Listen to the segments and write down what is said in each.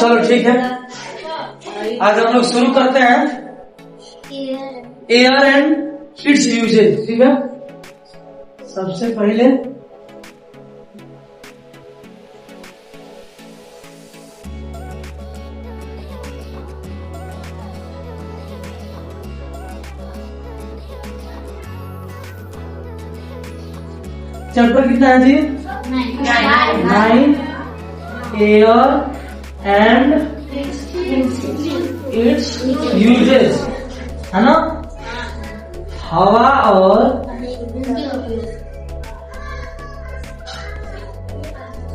चलो ठीक है, आज हम लोग शुरू करते हैं एयर एंड इट्स यूजेज। ठीक है, सबसे पहले चैप्टर कितना है जी? 9 एयर एंड इट्स यूजेस, है ना। हवा और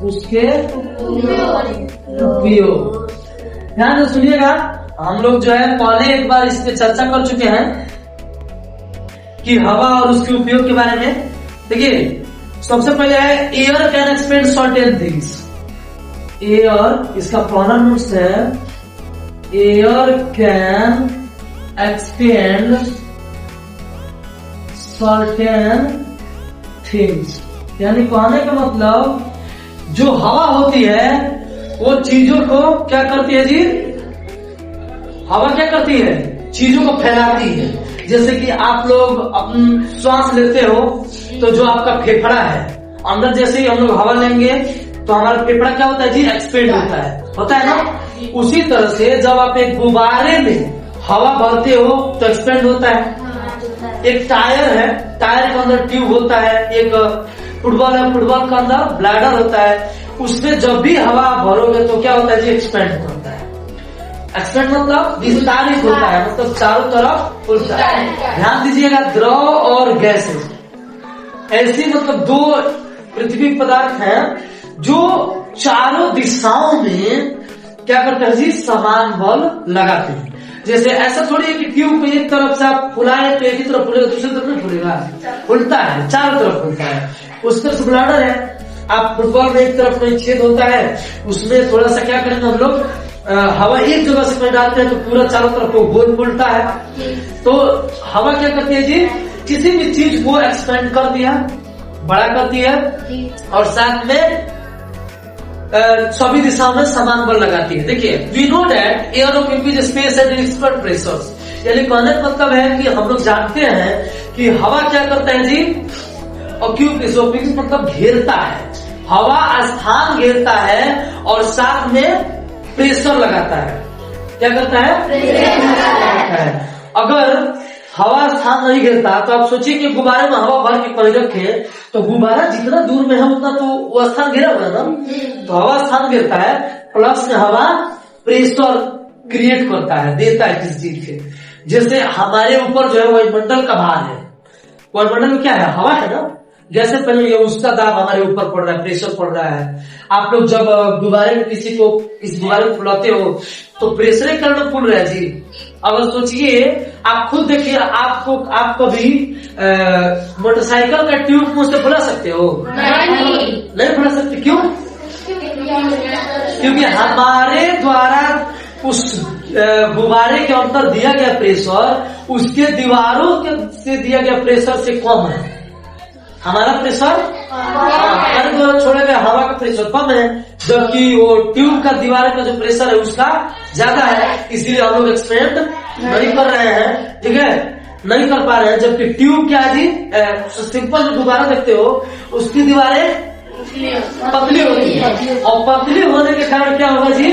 उसके उपयोग। ध्यान से सुनिएगा, हम लोग जो है पहले एक बार इस पे चर्चा कर चुके हैं कि हवा और उसके उपयोग के बारे में। देखिए, सबसे पहले है air can expand certain things. Air, इसका प्रोनाउन रूट्स है air can expand certain things, यानी कहने का मतलब जो हवा होती है वो चीजों को क्या करती है जी? हवा क्या करती है? चीजों को फैलाती है। जैसे कि आप लोग अपन श्वास लेते हो तो जो आपका फेफड़ा है अंदर, जैसे ही हम लोग हवा लेंगे तो हमारा फेफड़ा क्या होता है जी? एक्सपेंड होता है ना। उसी तरह से जब आप एक गुब्बारे में हवा भरते हो तो एक्सपेंड होता है। एक टायर है, टायर के अंदर ट्यूब होता है। एक फुटबॉल है, फुटबॉल के अंदर ब्लैडर होता है। उसमें जब भी हवा भरोगे तो क्या होता है जी? एक्सपेंड होता है। एक्सपेंड मतलब विस्तारित होता है, मतलब चारों तरफ खुलता है। ध्यान दीजिएगा, द्रव और गैसेस ऐसी मतलब दो पृथ्वी पदार्थ हैं जो चारों दिशाओं में क्या करते हैं जी? समान बल लगाते हैं। जैसे ऐसा थोड़ी है कि ट्यूब को एक तरफ से आप फुलाए तो एक ही तरफ फुलेगा, दूसरी तरफ नहीं फुलेगा, फुलता है, चारों तरफ फुलता है। उस तरफ से ब्लैडर है, आप फुटबॉल में एक तरफ में छेद होता है, उसमें थोड़ा सा क्या करेंगे हम लोग, हवा एक जगह से कहीं डालते हैं तो पूरा चारों तरफ वो गोल फुलता है। तो हवा क्या करती है जी? किसी भी चीज को एक्सपेंड कर दिया, बड़ा करती है, और साथ में सभी दिशाओं में समान बल लगाती है। देखिए, we know that air occupies space at exert pressures, यानी कहने का मतलब है कि हम लोग जानते हैं कि हवा क्या करता है जी? ऑक्यूपाइज मतलब घेरता है। हवा स्थान घेरता है और साथ में प्रेशर लगाता है। क्या करता है? प्रेशर लगाता है। अगर हवा स्थान नहीं घेरता तो आप सोचिए कि गुब्बारे में हवा भर के कहीं रखे तो गुब्बारा जितना दूर में है उतना तो वो स्थान घेरा हुआ है ना। तो हवा स्थान घेरता है, प्लस में हवा प्रेशर क्रिएट करता है, देता है किसी चीज के। जैसे हमारे ऊपर जो है वायुमंडल का भार है, वायुमंडल में क्या है? हवा है ना। जैसे पहले ये उसका दाब हमारे ऊपर पड़ रहा है, प्रेशर पड़ रहा है। आप लोग जब गुब्बारे में किसी को इस गुब्बारे में फुलाते हो तो प्रेशर के कारण फूल रहा है जी। अगर सोचिए, आप खुद देखिए, आप कभी मोटरसाइकिल का ट्यूब मुझसे फुला सकते हो? नहीं फुला सकते। क्यों? क्योंकि हमारे द्वारा उस गुब्बारे के अंदर दिया गया प्रेशर उसके दीवारों से दिया गया प्रेशर से कम है। हमारा प्रेशर हमारे द्वारा छोड़े गए हवा का प्रेशर कम है, जबकि वो ट्यूब का दीवार का जो प्रेशर है उसका ज्यादा है। इसीलिए हम लोग एक्सपेंड नहीं कर रहे हैं, ठीक है, नहीं कर पा रहे हैं। जबकि ट्यूब क्या है जी? सिंपल जो गुब्बारा देखते हो उसकी दीवारें पतली होती है, और पतली होने के कारण क्या होगा जी?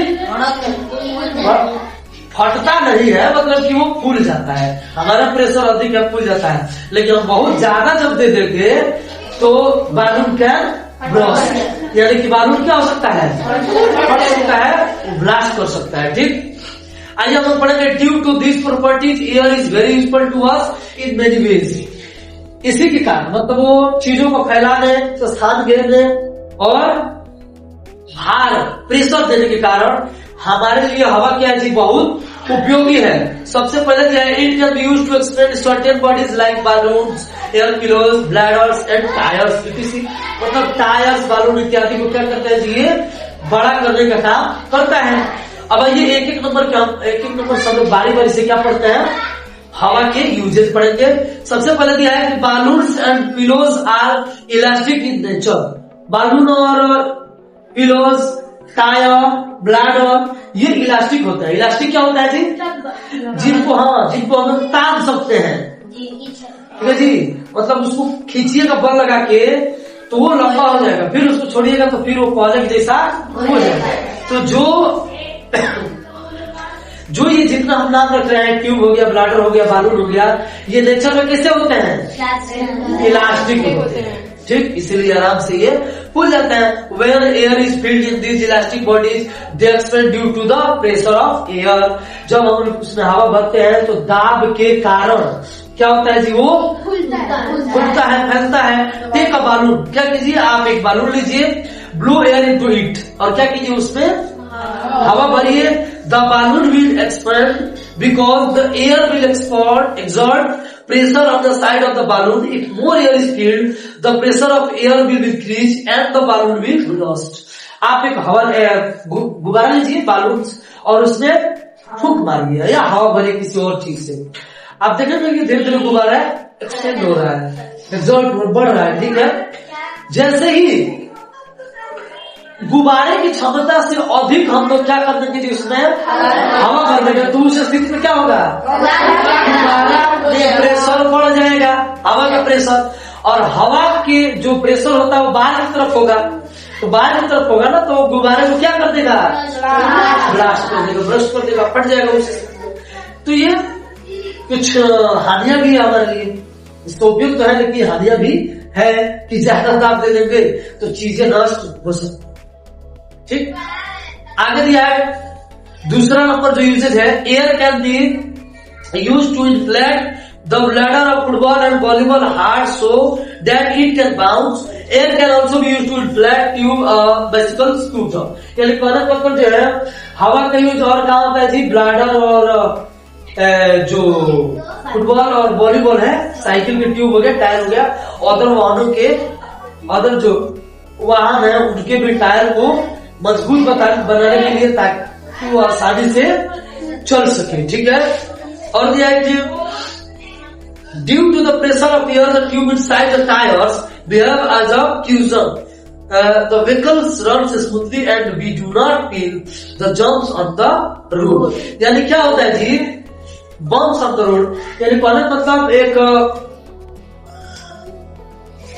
फटता नहीं है, मतलब कि वो फूल जाता है। हमारा प्रेशर अधिक है, फूल जाता है। लेकिन हम बहुत ज्यादा जब दे देंगे तो बालून कैन ब्लास्ट, यानी कि बालून क्या हो सकता है? फट सकता है, ब्लास्ट कर सकता है। ठीक, आइए हम लोग पढ़ेंगे। Due to this properties air is very useful to us in many ways. इसी के कारण मतलब वो चीजों को फैलाने, स्थान घेरने और भार प्रेशर देने के कारण हमारे लिए हवा क्या है जी? बहुत उपयोगी है। सबसे पहले क्या है? It can be used to expand certain bodies like balloons, air pillows, bladders and tyres. मतलब टायर्स, बालून इत्यादि को क्या करता है जी? ये बड़ा करने का काम करता है। अब ये एक एक नंबर सब लोग बारी बारी से क्या पढ़ते हैं? हवा के यूजेस पढ़ेंगे। सबसे पहले दिया है कि balloons and pillows are elastic in nature. Balloon और पिलोज टायर, ब्लैडर, ये इलास्टिक होता है। इलास्टिक क्या होता है जी? जिनको हम तान सकते हैं, ठीक है जी। मतलब उसको खींचिएगा बल लगा के तो वो लंबा हो जाएगा, फिर उसको छोड़िएगा तो फिर वो पौधे के जैसा हो जाएगा। तो जो ये जितना हम नाम रख रहे हैं, ट्यूब हो गया, ब्लैडर हो गया, बालून हो गया, ये नेचर में कैसे होते हैं? इलास्टिक होते हैं, ठीक। इसीलिए आराम से ये फूल जाता है। When air is filled in these elastic bodies, they expand due to the pressure of air। जब हम उसमें हवा भरते हैं तो दाब के कारण क्या होता है जी? वो फूलता है, फैलता है। टेक अ बालून, क्या कीजिए आप एक बालून लीजिए, ब्लो एयर इनटू इट, और क्या कीजिए उसमें हवा भरिए। The balloon will expand because the air will exert pressure on the side of the balloon. If more air is filled, the pressure of air will increase and the balloon will burst। आप एक हवा गुब्बारा लीजिए, balloon, और उसमें फूंक मारिए या हवा भरिए किसी और चीज से। आप देखेंगे कि धीरे धीरे गुब्बारा एक्सटेंड हो रहा है, एक्सर्ट बढ़ रहा है, ठीक है। जैसे ही गुब्बारे की क्षमता से अधिक हम लोग क्या कर देंगे, उसमें हवा भर देंगे, तो उस स्थिति में क्या होगा? प्रेशर बढ़ जाएगा, हवा का प्रेशर। और हवा के जो प्रेशर होता है वो बाहर की तरफ होगा, तो बाहर की तरफ होगा ना, तो गुब्बारे को क्या कर देगा? ब्लास्ट कर देगा, ब्रस्ट कर देगा, फट जाएगा उससे। तो ये कुछ हानियां भी है हमारे लिए। इसका उपयोग तो है, लेकिन हानियां भी है कि ज्यादा दाब दे देंगे तो चीजें नष्ट हो सकती, ठीक। आगे दिया है दूसरा नंबर जो यूजेज है, air can be use to inflate the bladder of football and volleyball hard so that it can bounce. Air can also be use to inflate tube bicycle scooter. यानी कहने का मतलब जो है, हवा का यूज और कहाँ होता है जी? ब्लैडर और जो फुटबॉल और वॉलीबॉल है, साइकिल के ट्यूब हो गया, टायर हो गया, अदर वाहनों के अदर जो वाहन है उनके भी टायर को मजबूत बनाने के लिए, ताकि वो आसानी से चल सके, ठीक है। और दिया है कि due to the pressure of air the tube inside the tyres behave as a cushion, the vehicles run smoothly and we do not feel the jumps on the road. यानी क्या होता है जी? बम्प्स ऑन द रोड, यानी कहने मतलब एक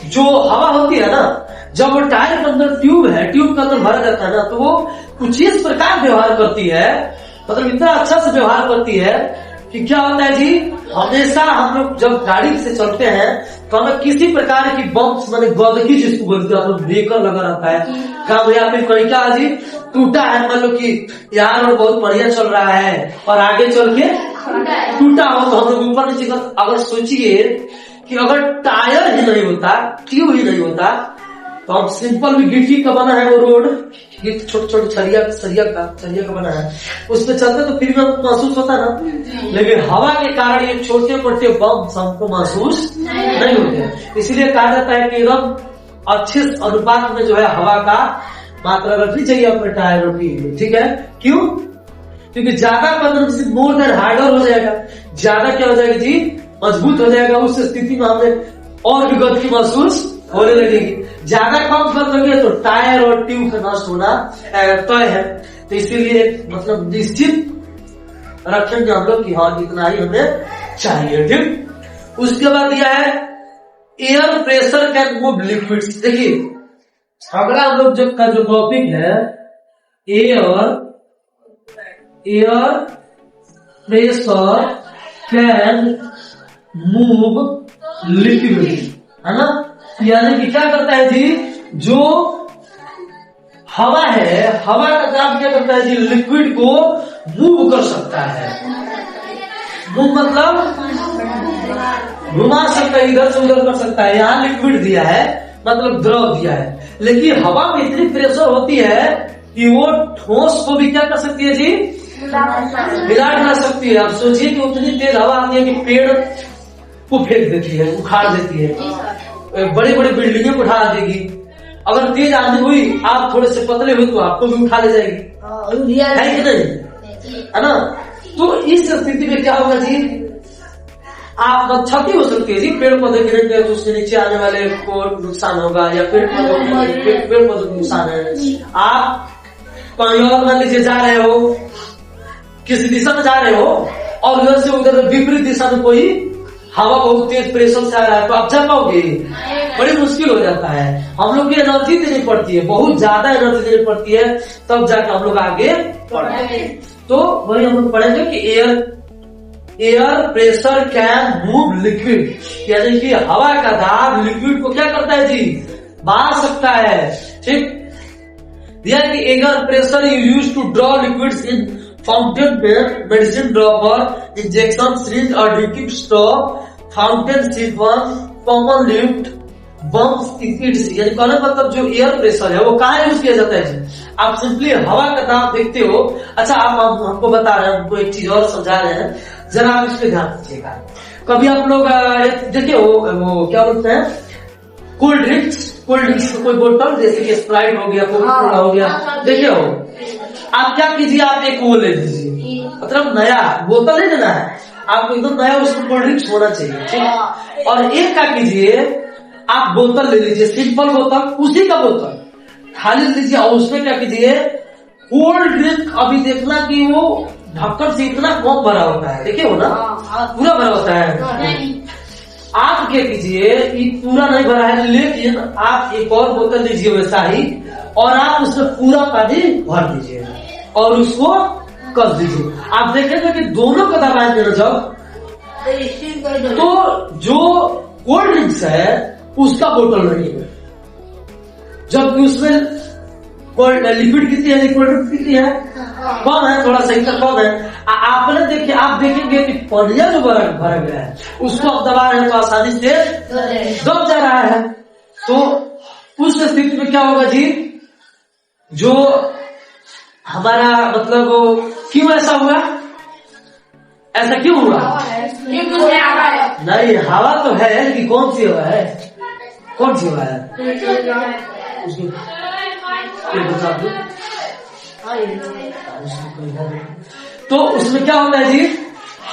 जो हवा होती है ना, जब वो टायर के अंदर ट्यूब है, ट्यूब के अंदर भरा जाता है ना, तो वो कुछ इस प्रकार व्यवहार करती है, मतलब इतना अच्छा से व्यवहार करती है कि क्या होता है जी? हमेशा हम लोग जब गाड़ी से चलते हैं तो हमें किसी प्रकार की बम्प्स, माने गंदगी जिसको बोलते हैं, ब्रेकर लगा रहता है, काम या फिर कहीं क्या जी टूटा है, मान लो कि यार और बहुत बढ़िया चल रहा है और आगे चल के टूटा हो, तो हम लोग ऊपर नीचे। अगर सोचिए कि अगर टायर ही नहीं होता, ट्यूब ही नहीं होता, तो हम सिंपल भी गिट्टी का बना है वो रोड, छोटे छोटे सरिया का बना है, उस पर चलते तो फिर भी हमको महसूस होता ना, लेकिन हवा के कारण ये छोटे मोटे बम्प हमको महसूस नहीं होते। इसीलिए कहा जाता है कि एकदम अच्छे अनुपात में जो है हवा का मात्रा रखनी चाहिए अपने टायरों की, ठीक है। क्यों? क्योंकि ज्यादा मतलब मोर देन हार्डर हो जाएगा, ज्यादा क्या हो जाएगा जी? मजबूत हो जाएगा। उस स्थिति में हमें और भी गति महसूस होने लगेगी। ज्यादा कम कर दोगे तो टायर और ट्यूब का नष्ट होना तय है। तो इसीलिए मतलब निश्चित रखेंगे हम लोग कि हाँ इतना ही हमें चाहिए, ठीक। उसके बाद दिया है air pressure can move liquids. देखिए अगला हम लोग जो टॉपिक है, air pressure can move liquid, है ना। यानी कि क्या करता है जी? जो हवा है, हवा का काम क्या करता है जी? लिक्विड को मूव कर सकता है। मूव मतलब घुमा सकता है, इधर से उधर कर सकता है। यहाँ लिक्विड दिया है मतलब द्रव दिया है, लेकिन हवा में इतनी प्रेशर होती है कि वो ठोस को भी क्या कर सकती है जी? हिला डुला सकती है। आप सोचिए कि उतनी तेज हवा आती है कि पेड़ को फेंक देती है, उखाड़ देती है, बड़ी बड़ी बिल्डिंगें को उठा देगी। अगर तेज आंधी हुई, आप थोड़े से पतले हुए तो आपको भी उठा ले जाएगी, है कि नहीं, है ना। तो इस स्थिति में क्या होगा जी? आप क्षति हो सकती है जी। पेड़ पौधे गिरेंगे तो उसके नीचे आने वाले को नुकसान होगा, या पेड़ पौधे को नुकसान है। आप कहीं और मान लीजिए जा रहे हो, किसी दिशा में जा रहे हो और उधर से उधर विपरीत दिशा में कोई हवा बहुत तेज प्रेशर से आ रहा है, तो आप जा पाओगे? बड़ी मुश्किल हो जाता है। हम लोग की एनर्जी देनी पड़ती है, बहुत ज्यादा एनर्जी देनी पड़ती है, तब जाकर हम लोग आगे बढ़ेंगे। तो वही हम लोग पढ़ेंगे कि air pressure can move liquid, यानी कि हवा का दाब लिक्विड को क्या करता है जी? बांध सकता है। ठीक, यानी air pressure you use to draw liquids in fountain pen, medicine dropper, injection syringe और drinking straw, fountain siphon, common lift, pumps, यानी कहने मतलब जो एयर प्रेशर है वो कहाँ यूज किया जाता है जी? आप सिंपली हवा का दाब देखते हो। अच्छा, आप हमको बता रहे हैं, हमको एक चीज और समझा रहे हैं, जरा आप इस पे ध्यान दीजिएगा। कभी आप लोग देखिए वो क्या बोलते हैं, कोल्ड ड्रिंक्स का कोई बोतल, जैसे कि स्प्राइट हो गया, कोका कोला हो गया, देखिए हो, आप क्या कीजिए, आप एक वो ले लीजिए, मतलब नया बोतल नहीं लेना है आपको, एकदम नया उसमें कोल्ड ड्रिंक्स होना चाहिए। ठीक, और एक क्या कीजिए, आप बोतल ले लीजिए, सिंपल बोतल, उसी का बोतल खाली लीजिए और उसमें क्या कीजिए, कोल्ड ड्रिंक। अभी देखना कि वो ढक्कन से इतना कम भरा होता है, देखिए हो ना, पूरा भरा होता है। आप क्या कीजिए, ये पूरा नहीं भरा है, लेकिन आप एक और बोतल लीजिए वैसा ही, और आप उसमें पूरा पानी भर दीजिए और उसको कस दीजिए। आप देखेंगे कि दोनों का दबाएंगे ना जब, तो जो कोल्ड ड्रिंक्स है उसका बोतल नहीं है, जबकि उसमें लिक्विड कितनी है, कोल्ड ड्रिंक कितनी है, कम है, थोड़ा सा इतना कम है। आपने देखिए, आप देखेंगे कि पनिया जो भरा गया है उसको आप दबा रहे हैं तो आसानी से दब जा रहा है। तो उस स्थिति में क्या होगा जी, जो हमारा मतलब क्यों ऐसा हुआ, ऐसा क्यों हुआ? नहीं, हवा तो है कि कौन सी हवा है, कौन सी हवा है, तो उसमें क्या होता है जी,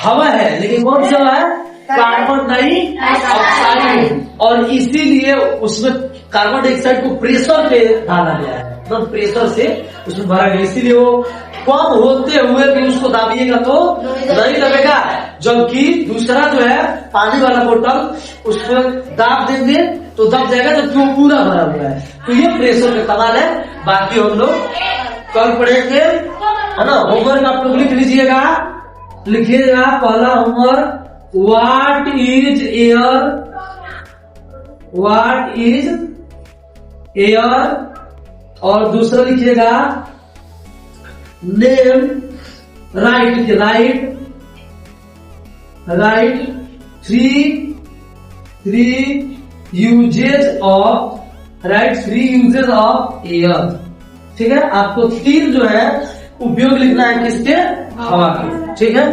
हवा है, लेकिन कौन सी हवा है, कार्बन डाइऑक्साइड, और इसीलिए उसमें कार्बन डाइऑक्साइड को प्रेशर पे डाला गया है, मतलब प्रेशर से उसमें भरा गया, इसीलिए वो कम होते हुए भी उसको दाबिएगा तो नहीं दबेगा। जबकि दूसरा जो है पानी वाला बोतल, उसमें दाब देंगे तो दब जाएगा, जबकि वो पूरा भरा हुआ है। तो ये प्रेशर का कमाल है। बाकी हम लोग कल पढ़ेंगे, है ना। होमवर्क आप लोग लिख लीजिएगा, लिखिएगा पहला homework, what is air, what is air, और दूसरा लिखिएगा name, right three uses of air. ठीक है, आपको 3 जो है उपयोग लिखना है किसके, हवा के। ठीक है।